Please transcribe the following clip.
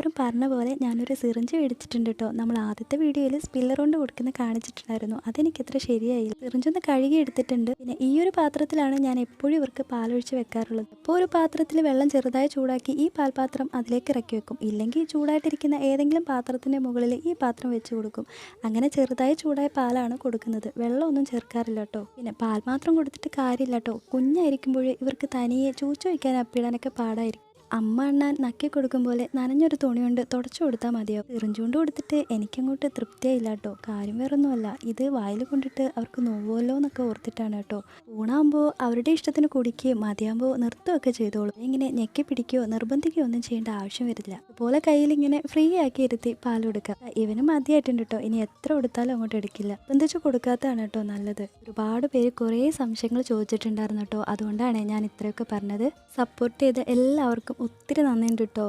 എല്ലാവരും പറഞ്ഞ പോലെ ഞാനൊരു സിറിഞ്ച് മേടിച്ചിട്ടുണ്ട് കേട്ടോ. നമ്മൾ ആദ്യത്തെ വീഡിയോയിൽ സ്പില്ലർ കൊണ്ട് കൊടുക്കുന്ന കാണിച്ചിട്ടുണ്ടായിരുന്നു. അതെനിക്കത്ര ശരിയായില്ല. സിറിഞ്ചൊന്ന് കഴുകി എടുത്തിട്ടുണ്ട്. പിന്നെ ഈ ഒരു പാത്രത്തിലാണ് ഞാൻ എപ്പോഴും ഇവർക്ക് പാലൊഴിച്ച് വെക്കാറുള്ളത്. അപ്പോൾ ഒരു പാത്രത്തിൽ വെള്ളം ചെറുതായി ചൂടാക്കി ഈ പാൽപാത്രം അതിലേക്ക് ഇറക്കി വെക്കും. ഇല്ലെങ്കിൽ ചൂടായിട്ടിരിക്കുന്ന ഏതെങ്കിലും പാത്രത്തിൻ്റെ മുകളിൽ ഈ പാത്രം വെച്ച് കൊടുക്കും. അങ്ങനെ ചെറുതായി ചൂടായ പാലാണ് കൊടുക്കുന്നത്. വെള്ളമൊന്നും ചേർക്കാറില്ല കേട്ടോ. പിന്നെ പാൽ മാത്രം കൊടുത്തിട്ട് കാര്യമില്ല കേട്ടോ. കുഞ്ഞായിരിക്കുമ്പോൾ ഇവർക്ക് തനിയെ ചൂച്ചു വയ്ക്കാൻ അപ്പിടാനൊക്കെ പാടായിരിക്കും. അമ്മ എണ്ണാൻ നക്കി കൊടുക്കും പോലെ നനഞ്ഞൊരു തുണി കൊണ്ട് തുടച്ചു കൊടുത്താൽ മതിയോ. സിറിഞ്ചുകൊണ്ട് കൊടുത്തിട്ട് എനിക്കങ്ങോട്ട് തൃപ്തിയായില്ല കേട്ടോ. കാര്യം വേറൊന്നുമല്ല, ഇത് വായിൽ കൊണ്ടിട്ട് അവർക്ക് നോവുമല്ലോ എന്നൊക്കെ ഓർത്തിട്ടാണ് കേട്ടോ. ഊണാകുമ്പോൾ അവരുടെ ഇഷ്ടത്തിന് കുടിക്കുകയും മതിയാകുമ്പോൾ നിർത്തുകയൊക്കെ ചെയ്തോളൂ. ഇങ്ങനെ ഞെക്കി പിടിക്കുകയോ നിർബന്ധിക്കുകയോ ഒന്നും ചെയ്യേണ്ട ആവശ്യം വരില്ല. അതുപോലെ കയ്യിൽ ഇങ്ങനെ ഫ്രീ ആക്കി ഇരുത്തി പാൽ കൊടുക്കുക. ഇവന് മതിയായിട്ടുണ്ട് കേട്ടോ. ഇനി എത്ര കൊടുത്താലും അങ്ങോട്ട് എടുക്കില്ല. നിർബന്ധിച്ച് കൊടുക്കാത്തതാണ് കേട്ടോ നല്ലത്. ഒരുപാട് പേര് കുറേ സംശയങ്ങൾ ചോദിച്ചിട്ടുണ്ടായിരുന്നു കേട്ടോ. അതുകൊണ്ടാണ് ഞാൻ ഇത്രയൊക്കെ പറഞ്ഞത്. സപ്പോർട്ട് ചെയ്ത എല്ലാവർക്കും ഒത്തിരി നന്ദിയുണ്ട് കേട്ടോ.